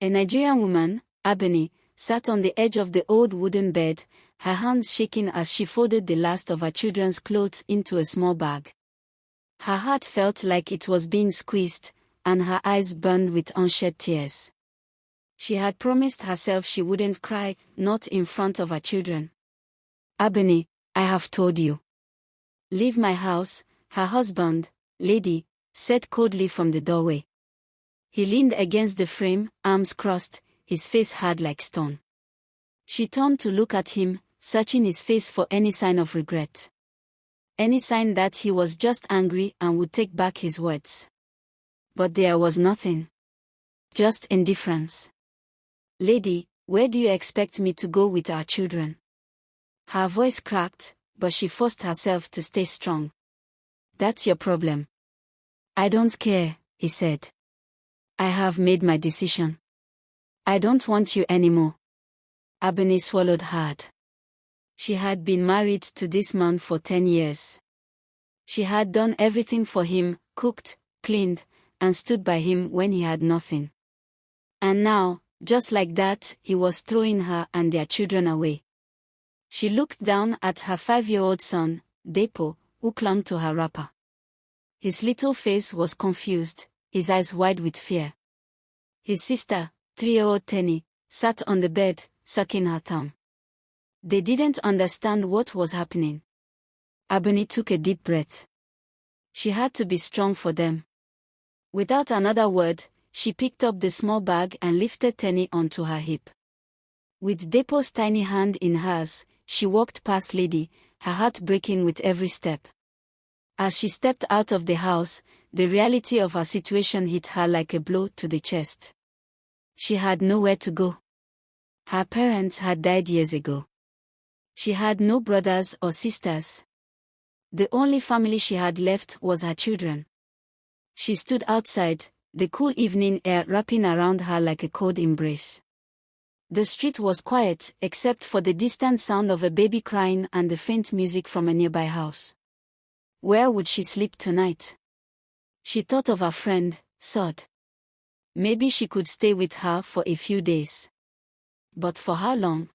A Nigerian woman, Abeni, sat on the edge of the old wooden bed, her hands shaking as she folded the last of her children's clothes into a small bag. Her heart felt like it was being squeezed, and her eyes burned with unshed tears. She had promised herself she wouldn't cry, not in front of her children. "Abeni, I have told you. Leave my house," her husband, Lady, said coldly from the doorway. He leaned against the frame, arms crossed, his face hard like stone. She turned to look at him, searching his face for any sign of regret. Any sign that he was just angry and would take back his words. But there was nothing. Just indifference. "Lady, where do you expect me to go with our children?" Her voice cracked, but she forced herself to stay strong. "That's your problem." "I don't care," he said. "I have made my decision. I don't want you anymore." Abeni swallowed hard. She had been married to this man for 10 years. She had done everything for him, cooked, cleaned, and stood by him when he had nothing. And now, just like that, he was throwing her and their children away. She looked down at her 5-year-old son, Depo, who clung to her wrapper. His little face was confused, his eyes wide with fear. His sister, 3-year-old Tenny, sat on the bed, sucking her thumb. They didn't understand what was happening. Abeni took a deep breath. She had to be strong for them. Without another word, she picked up the small bag and lifted Tenny onto her hip. With Depo's tiny hand in hers, she walked past Lady, her heart breaking with every step. As she stepped out of the house, the reality of her situation hit her like a blow to the chest. She had nowhere to go. Her parents had died years ago. She had no brothers or sisters. The only family she had left was her children. She stood outside, the cool evening air wrapping around her like a cold embrace. The street was quiet, except for the distant sound of a baby crying and the faint music from a nearby house. Where would she sleep tonight? She thought of her friend, Sod. Maybe she could stay with her for a few days. But for how long?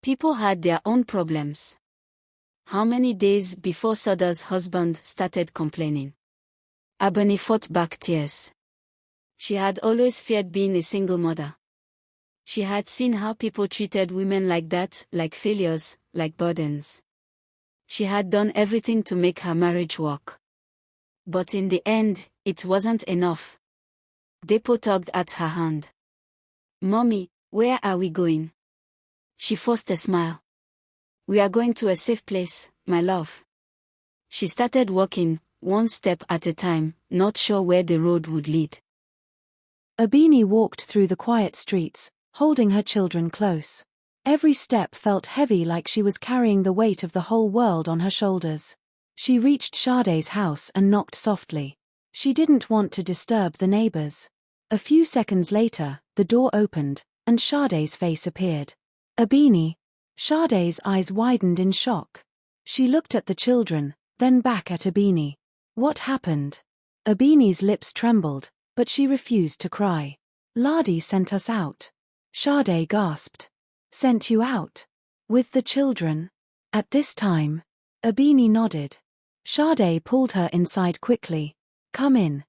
People had their own problems. How many days before Soda's husband started complaining? Abeni fought back tears. She had always feared being a single mother. She had seen how people treated women like that, like failures, like burdens. She had done everything to make her marriage work. But in the end, it wasn't enough. Depo tugged at her hand. "Mommy, where are we going?" She forced a smile. "We are going to a safe place, my love." She started walking, one step at a time, not sure where the road would lead. Abeni walked through the quiet streets, holding her children close. Every step felt heavy, like she was carrying the weight of the whole world on her shoulders. She reached Sade's house and knocked softly. She didn't want to disturb the neighbors. A few seconds later, the door opened, and Sade's face appeared. "Abeni." Sade's eyes widened in shock. She looked at the children, then back at Abeni. "What happened?" Abeni's lips trembled, but she refused to cry. "Ladi sent us out." Sade gasped. "Sent you out? With the children?" At this time, Abeni nodded. Sade pulled her inside quickly. Come in."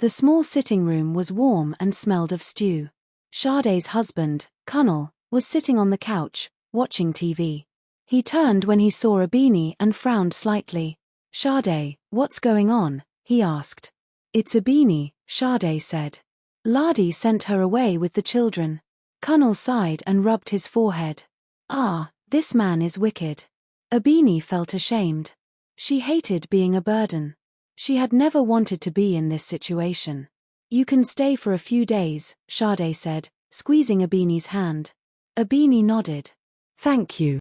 The small sitting room was warm and smelled of stew. Sade's husband, Kunal, was sitting on the couch, watching TV. He turned when he saw Abeni and frowned slightly. "Sade, what's going on?" he asked. "It's Abeni," Sade said. "Ladi sent her away with the children." Kunal sighed and rubbed his forehead. "Ah, this man is wicked." Abeni felt ashamed. She hated being a burden. She had never wanted to be in this situation. "You can stay for a few days," Sade said, squeezing Abeni's hand. Abeni nodded. "Thank you."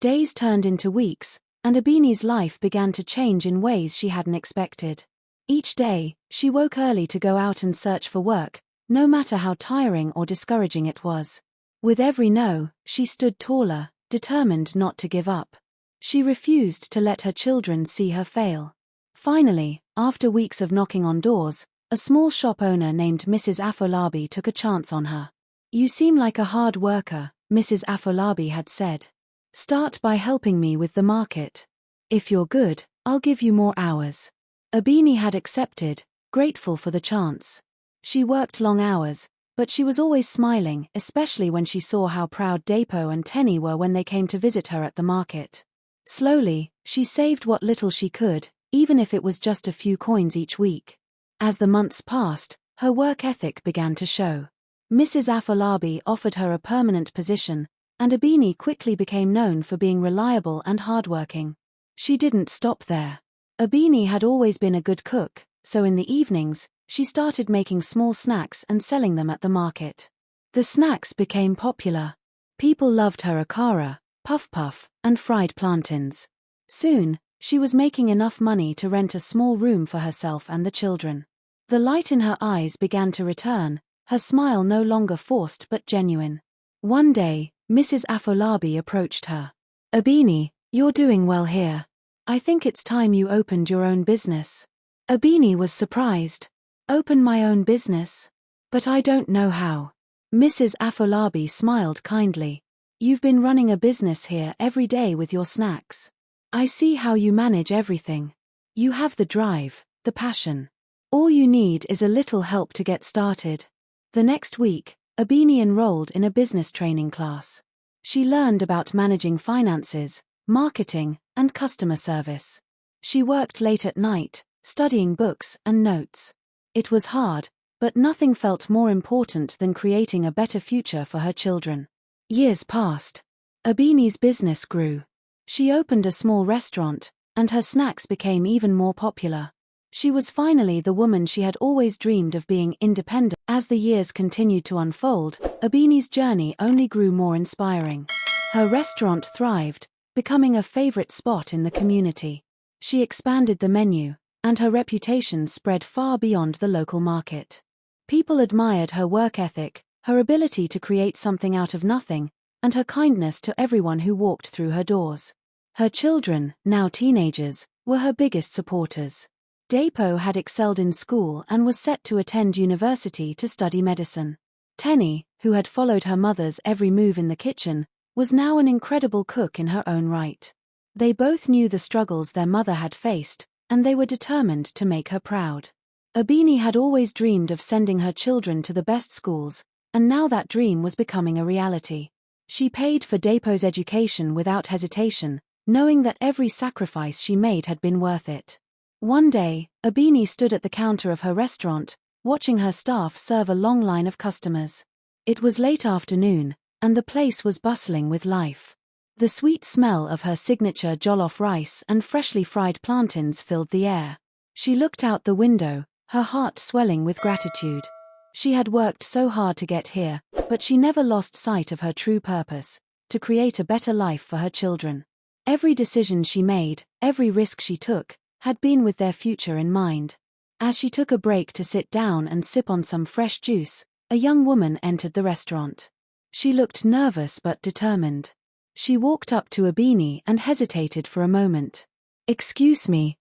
Days turned into weeks, and Abeni's life began to change in ways she hadn't expected. Each day, she woke early to go out and search for work, no matter how tiring or discouraging it was. With every no, she stood taller, determined not to give up. She refused to let her children see her fail. Finally, after weeks of knocking on doors, A small shop owner named Mrs. Afolabi took a chance on her. "You seem like a hard worker," Mrs. Afolabi had said. "Start by helping me with the market. If you're good, I'll give you more hours." Abini had accepted, grateful for the chance. She worked long hours, but she was always smiling, especially when she saw how proud Depo and Tenny were when they came to visit her at the market. Slowly, she saved what little she could, even if it was just a few coins each week. As the months passed, her work ethic began to show. Mrs. Afolabi offered her a permanent position, and Abini quickly became known for being reliable and hardworking. She didn't stop there. Abini had always been a good cook, so in the evenings, she started making small snacks and selling them at the market. The snacks became popular. People loved her akara, puff puff, and fried plantains. Soon, she was making enough money to rent a small room for herself and the children. The light in her eyes began to return, her smile no longer forced but genuine. One day, Mrs. Afolabi approached her. "Abini, you're doing well here. I think it's time you opened your own business." Abini was surprised. "Open my own business? But I don't know how." Mrs. Afolabi smiled kindly. "You've been running a business here every day with your snacks. I see how you manage everything. You have the drive, the passion. All you need is a little help to get started." The next week, Abini enrolled in a business training class. She learned about managing finances, marketing, and customer service. She worked late at night, studying books and notes. It was hard, but nothing felt more important than creating a better future for her children. Years passed. Abini's business grew. She opened a small restaurant, and her snacks became even more popular. She was finally the woman she had always dreamed of, being independent. As the years continued to unfold, Abini's journey only grew more inspiring. Her restaurant thrived, becoming a favorite spot in the community. She expanded the menu, and her reputation spread far beyond the local market. People admired her work ethic, her ability to create something out of nothing, and her kindness to everyone who walked through her doors. Her children, now teenagers, were her biggest supporters. Depo had excelled in school and was set to attend university to study medicine. Tenny, who had followed her mother's every move in the kitchen, was now an incredible cook in her own right. They both knew the struggles their mother had faced, and they were determined to make her proud. Abini had always dreamed of sending her children to the best schools, and now that dream was becoming a reality. She paid for Depo's education without hesitation, knowing that every sacrifice she made had been worth it. One day, Abini stood at the counter of her restaurant, watching her staff serve a long line of customers. It was late afternoon, and the place was bustling with life. The sweet smell of her signature jollof rice and freshly fried plantains filled the air. She looked out the window, her heart swelling with gratitude. She had worked so hard to get here, but she never lost sight of her true purpose: to create a better life for her children. Every decision she made, every risk she took, had been with their future in mind. As she took a break to sit down and sip on some fresh juice, a young woman entered the restaurant. She looked nervous but determined. She walked up to Abini and hesitated for a moment. "Excuse me,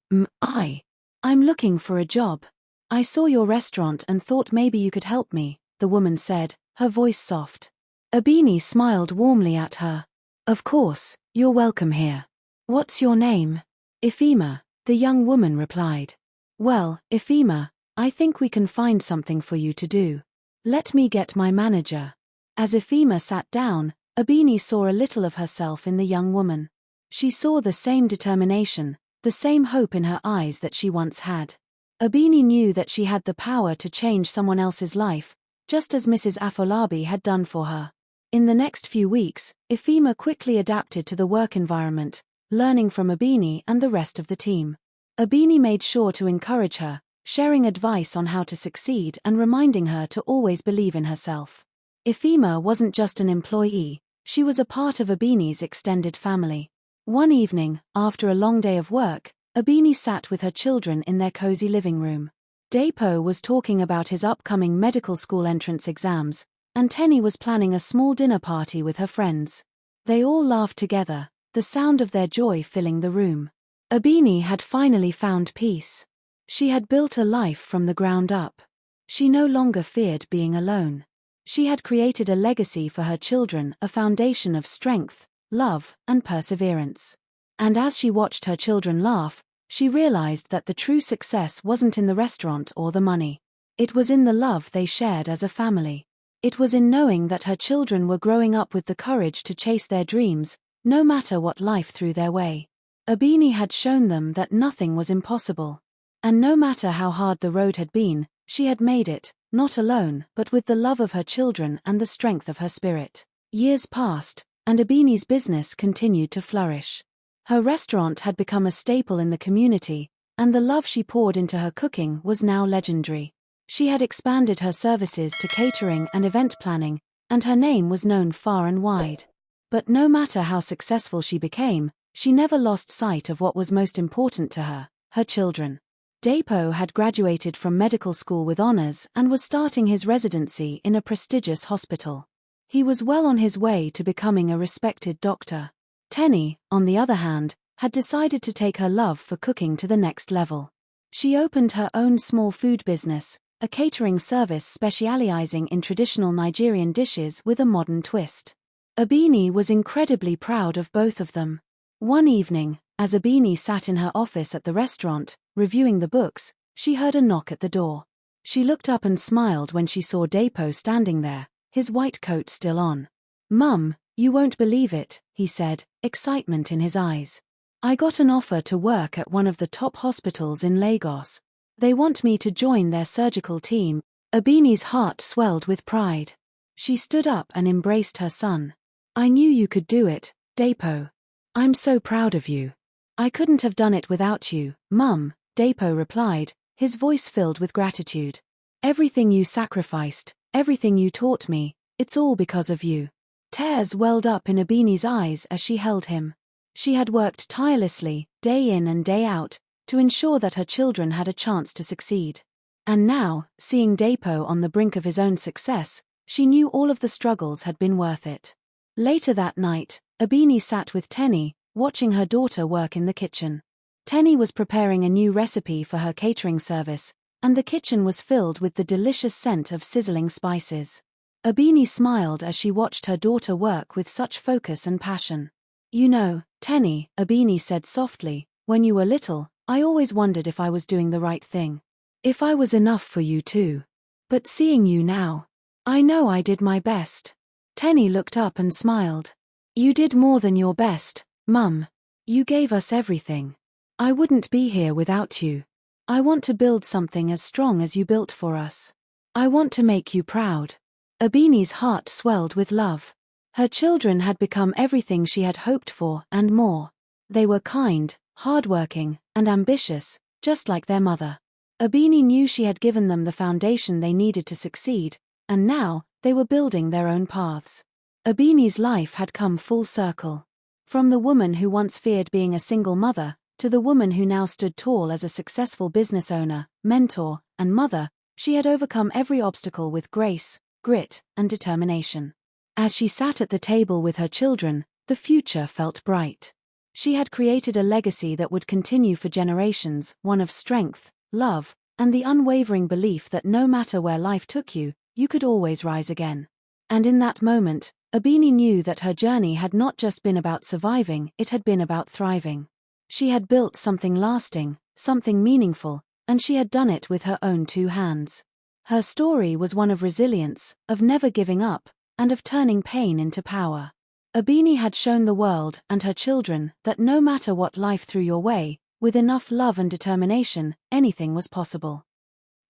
I'm looking for a job. I saw your restaurant and thought maybe you could help me," the woman said, her voice soft. Abini smiled warmly at her. "Of course, you're welcome here. What's your name?" "Ifema," the young woman replied. "Well, Ifema, I think we can find something for you to do. Let me get my manager." As Ifema sat down, Abini saw a little of herself in the young woman. She saw the same determination, the same hope in her eyes that she once had. Abini knew that she had the power to change someone else's life, just as Mrs. Afolabi had done for her. In the next few weeks, Ifema quickly adapted to the work environment, learning from Abini and the rest of the team. Abini made sure to encourage her, sharing advice on how to succeed and reminding her to always believe in herself. Ifema wasn't just an employee, she was a part of Abini's extended family. One evening, after a long day of work, Abini sat with her children in their cozy living room. Depo was talking about his upcoming medical school entrance exams, and Tenny was planning a small dinner party with her friends. They all laughed together, the sound of their joy filling the room. Abini had finally found peace. She had built a life from the ground up. She no longer feared being alone. She had created a legacy for her children, a foundation of strength, love, and perseverance. And as she watched her children laugh, she realized that the true success wasn't in the restaurant or the money. It was in the love they shared as a family. It was in knowing that her children were growing up with the courage to chase their dreams, no matter what life threw their way. Abini had shown them that nothing was impossible. And no matter how hard the road had been, she had made it, not alone, but with the love of her children and the strength of her spirit. Years passed, and Abini's business continued to flourish. Her restaurant had become a staple in the community, and the love she poured into her cooking was now legendary. She had expanded her services to catering and event planning, and her name was known far and wide. But no matter how successful she became, she never lost sight of what was most important to her, her children. Dapo had graduated from medical school with honors and was starting his residency in a prestigious hospital. He was well on his way to becoming a respected doctor. Tenny, on the other hand, had decided to take her love for cooking to the next level. She opened her own small food business, a catering service specializing in traditional Nigerian dishes with a modern twist. Abini was incredibly proud of both of them. One evening, as Abini sat in her office at the restaurant, reviewing the books, she heard a knock at the door. She looked up and smiled when she saw Dapo standing there, his white coat still on. "Mum, you won't believe it," he said, excitement in his eyes. "I got an offer to work at one of the top hospitals in Lagos. They want me to join their surgical team." Abini's heart swelled with pride. She stood up and embraced her son. "I knew you could do it, Dapo. I'm so proud of you. I couldn't have done it without you, Mum," Dapo replied, his voice filled with gratitude. "Everything you sacrificed, everything you taught me, it's all because of you." Tears welled up in Abini's eyes as she held him. She had worked tirelessly, day in and day out, to ensure that her children had a chance to succeed. And now, seeing Dapo on the brink of his own success, she knew all of the struggles had been worth it. Later that night, Abini sat with Tenny, watching her daughter work in the kitchen. Tenny was preparing a new recipe for her catering service, and the kitchen was filled with the delicious scent of sizzling spices. Abini smiled as she watched her daughter work with such focus and passion. "You know, Tenny," Abini said softly, "when you were little, I always wondered if I was doing the right thing. If I was enough for you too. But seeing you now, I know I did my best." Tenny looked up and smiled. "You did more than your best, Mum. You gave us everything. I wouldn't be here without you. I want to build something as strong as you built for us. I want to make you proud." Abini's heart swelled with love. Her children had become everything she had hoped for and more. They were kind, hardworking, and ambitious, just like their mother. Abini knew she had given them the foundation they needed to succeed, and now, they were building their own paths. Abini's life had come full circle. From the woman who once feared being a single mother, to the woman who now stood tall as a successful business owner, mentor, and mother, she had overcome every obstacle with grace, grit, and determination. As she sat at the table with her children, the future felt bright. She had created a legacy that would continue for generations, one of strength, love, and the unwavering belief that no matter where life took you, you could always rise again. And in that moment, Abini knew that her journey had not just been about surviving, it had been about thriving. She had built something lasting, something meaningful, and she had done it with her own two hands. Her story was one of resilience, of never giving up, and of turning pain into power. Abini had shown the world and her children that no matter what life threw your way, with enough love and determination, anything was possible.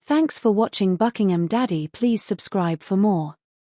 Thanks for watching Buckingham Daddy. Please subscribe for more.